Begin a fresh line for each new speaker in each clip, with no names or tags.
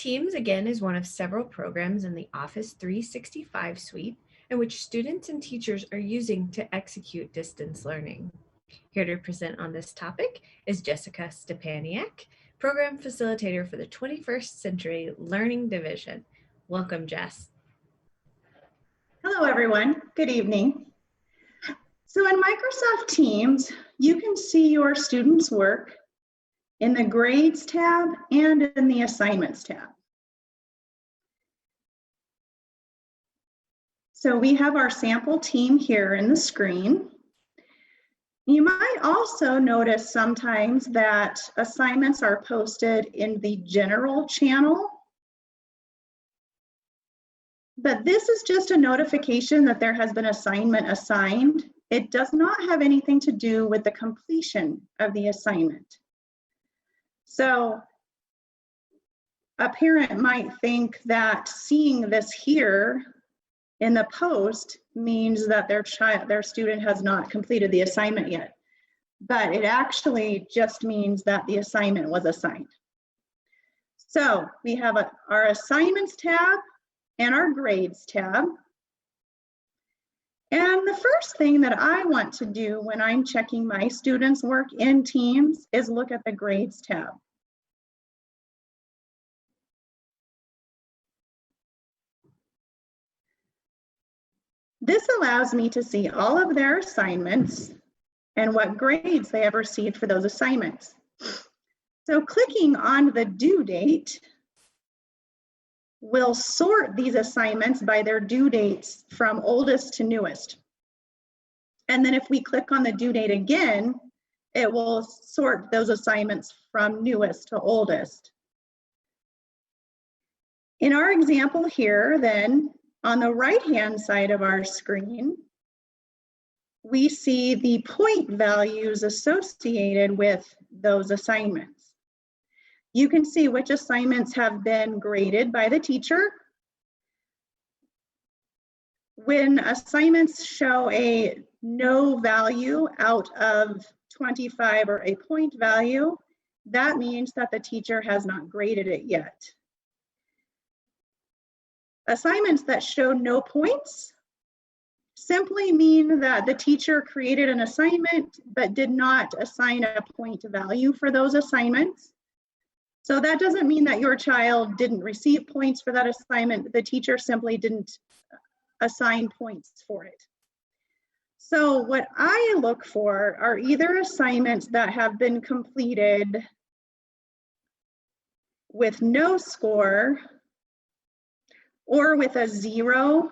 Teams, again, is one of several programs in the Office 365 suite in which students and teachers are using to execute distance learning. Here to present on this topic is Jessica Stepaniak, Program Facilitator for the 21st Century Learning Division. Welcome, Jess.
Hello, everyone. Good evening. So in Microsoft Teams, you can see your students' work in the Grades tab and in the Assignments tab. So we have our sample team here in the screen. You might also notice sometimes that assignments are posted in the General channel. But this is just a notification that there has been assignment assigned. It does not have anything to do with the completion of the assignment. So a parent might think that seeing this here in the post means that their student has not completed the assignment yet. But it actually just means that the assignment was assigned. So we have our Assignments tab and our Grades tab. And the first thing that I want to do when I'm checking my students' work in Teams is look at the Grades tab. This allows me to see all of their assignments and what grades they have received for those assignments. So clicking on the due date will sort these assignments by their due dates from oldest to newest. And then if we click on the due date again, it will sort those assignments from newest to oldest. In our example here, then, on the right-hand side of our screen, we see the point values associated with those assignments. You can see which assignments have been graded by the teacher. When assignments show a no value out of 25 or a point value, that means that the teacher has not graded it yet. Assignments that show no points simply mean that the teacher created an assignment but did not assign a point value for those assignments. So that doesn't mean that your child didn't receive points for that assignment. The teacher simply didn't assign points for it. So what I look for are either assignments that have been completed with no score or with a 0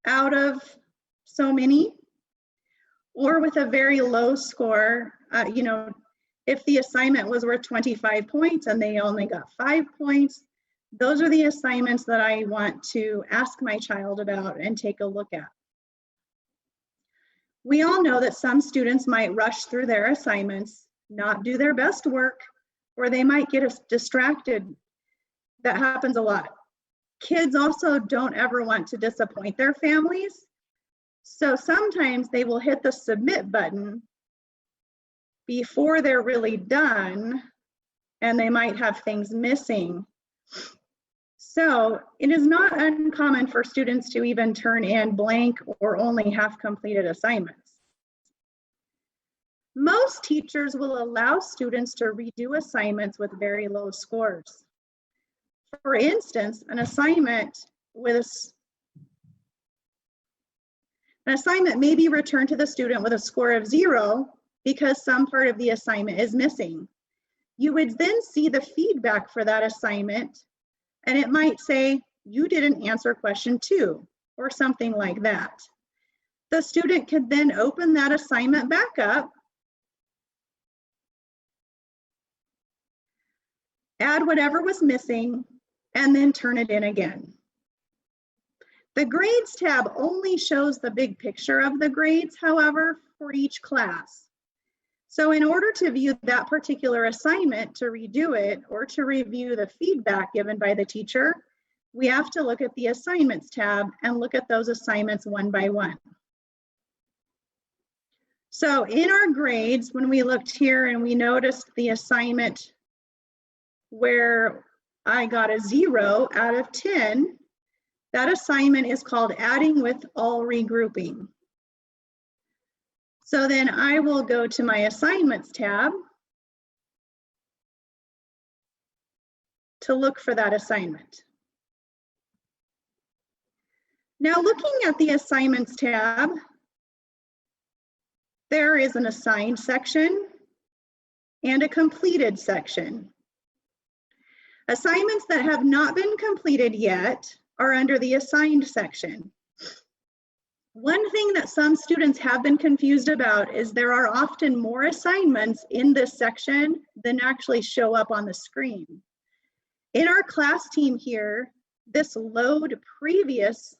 out of so many, or with a very low score. If the assignment was worth 25 points and they only got 5 points, those are the assignments that I want to ask my child about and take a look at. We all know that some students might rush through their assignments, not do their best work, or they might get distracted. That happens a lot. Kids also don't ever want to disappoint their families. So sometimes they will hit the submit button before they're really done, and they might have things missing. So it is not uncommon for students to even turn in blank or only half completed assignments. Most teachers will allow students to redo assignments with very low scores. For instance, an assignment may be returned to the student with a score of 0 because some part of the assignment is missing. You would then see the feedback for that assignment, and it might say, you didn't answer question 2, or something like that. The student could then open that assignment back up, add whatever was missing, and then turn it in again. The Grades tab only shows the big picture of the grades, however, for each class. So in order to view that particular assignment, to redo it, or to review the feedback given by the teacher, we have to look at the Assignments tab and look at those assignments one by one. So in our grades, when we looked here and we noticed the assignment where I got a 0 out of 10, that assignment is called adding with all regrouping. So then I will go to my assignments tab to look for that assignment. Now looking at the assignments tab, there is an assigned section and a completed section. Assignments that have not been completed yet are under the assigned section. One thing that some students have been confused about is there are often more assignments in this section than actually show up on the screen. In our class team here, this load previous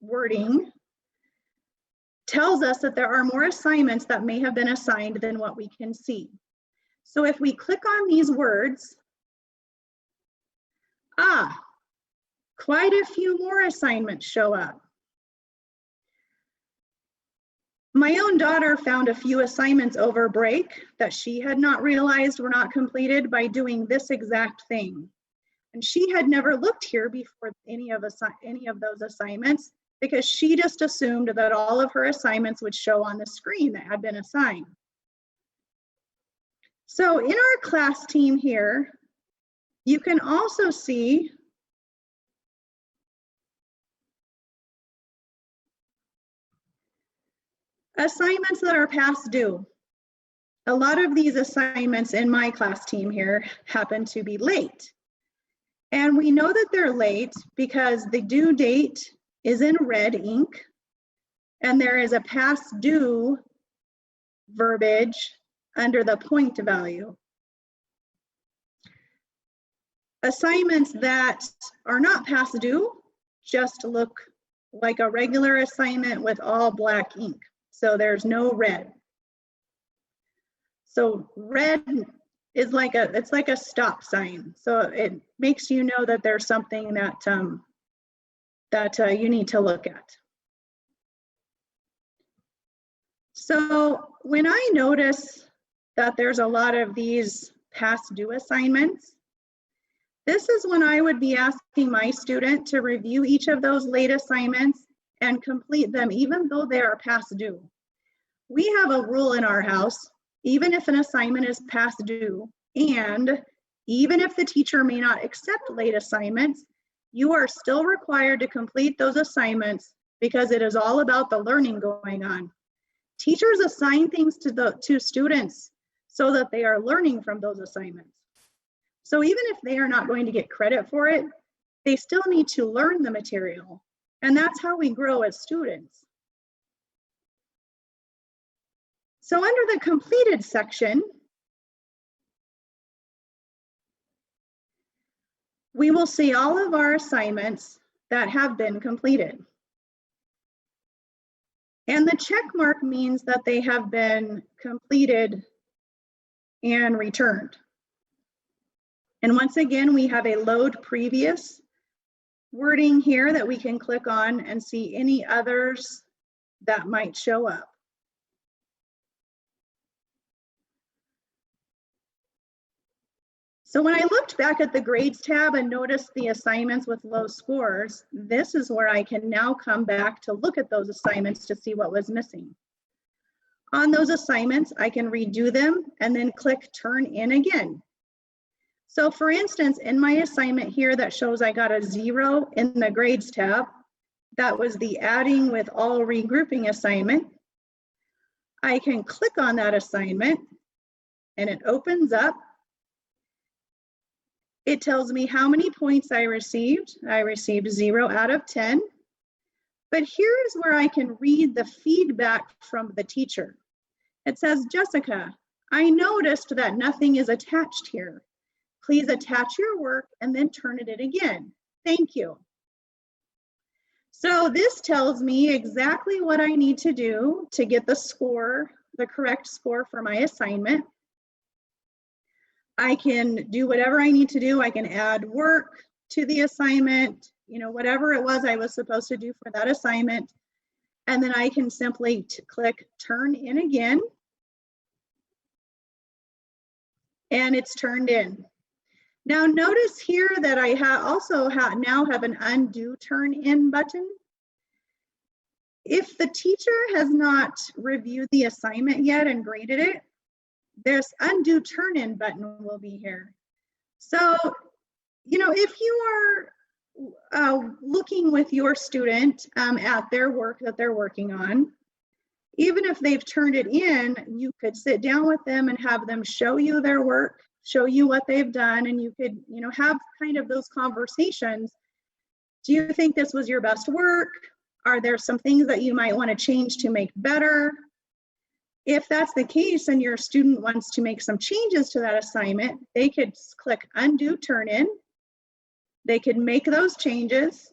wording tells us that there are more assignments that may have been assigned than what we can see. So if we click on these words, quite a few more assignments show up. My own daughter found a few assignments over break that she had not realized were not completed by doing this exact thing. And she had never looked here before any of those assignments because she just assumed that all of her assignments would show on the screen that had been assigned. So in our class team here, you can also see assignments that are past due. A lot of these assignments in my class team here happen to be late. And we know that they're late because the due date is in red ink and there is a past due verbiage under the point value. Assignments that are not past due just look like a regular assignment with all black ink. So there's no red. So red is like it's like a stop sign. So it makes you know that there's something that you need to look at. So when I notice that there's a lot of these past due assignments, this is when I would be asking my student to review each of those late assignments and complete them even though they are past due. We have a rule in our house, even if an assignment is past due, and even if the teacher may not accept late assignments, you are still required to complete those assignments because it is all about the learning going on. Teachers assign things to students so that they are learning from those assignments. So even if they are not going to get credit for it, they still need to learn the material. And that's how we grow as students. So under the completed section, we will see all of our assignments that have been completed. And the check mark means that they have been completed and returned. And once again, we have a load previous wording here that we can click on and see any others that might show up. So when I looked back at the grades tab and noticed the assignments with low scores, this is where I can now come back to look at those assignments to see what was missing. On those assignments, I can redo them and then click Turn In Again. So for instance, in my assignment here that shows I got a 0 in the grades tab, that was the adding with all regrouping assignment. I can click on that assignment and it opens up. It tells me how many points I received. I received 0 out of 10. But here's where I can read the feedback from the teacher. It says, Jessica, I noticed that nothing is attached here. Please attach your work and then turn it in again. Thank you. So this tells me exactly what I need to do to get the score, the correct score for my assignment. I can do whatever I need to do. I can add work to the assignment, whatever it was I was supposed to do for that assignment. And then I can simply click Turn In Again. And it's turned in. Now notice here that I also now have an undo turn in button. If the teacher has not reviewed the assignment yet and graded it, this undo turn in button will be here. So, you know, if you are looking with your student at their work that they're working on, even if they've turned it in, you could sit down with them and have them show you their work, show you what they've done, and you could, you know, have kind of those conversations. Do you think this was your best work? Are there some things that you might want to change to make better? If that's the case and your student wants to make some changes to that assignment, they could click undo turn in. They could make those changes,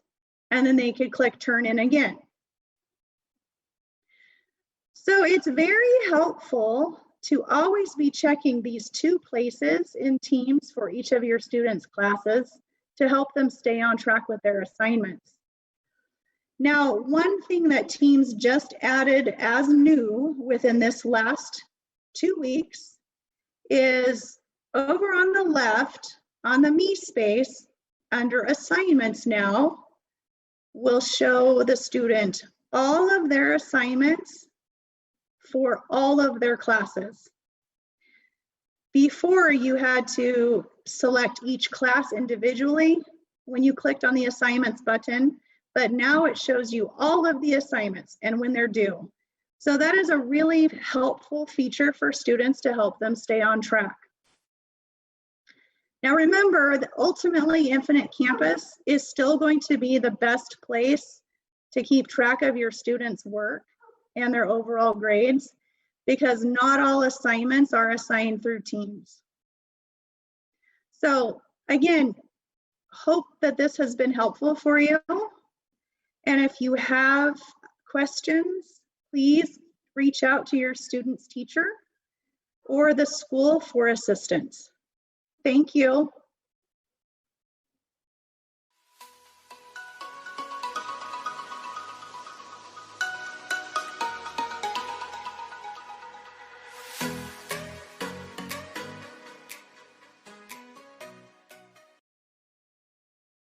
and then they could click turn in again. So it's very helpful to always be checking these two places in Teams for each of your students' classes to help them stay on track with their assignments. Now, one thing that Teams just added as new within this last 2 weeks is over on the left, on the Me space, under assignments now, will show the student all of their assignments for all of their classes. Before, you had to select each class individually when you clicked on the assignments button, but now it shows you all of the assignments and when they're due. So that is a really helpful feature for students to help them stay on track. Now remember that ultimately Infinite Campus is still going to be the best place to keep track of your students' work and their overall grades, because not all assignments are assigned through Teams. So again, hope that this has been helpful for you. And if you have questions, please reach out to your student's teacher or the school for assistance. Thank you.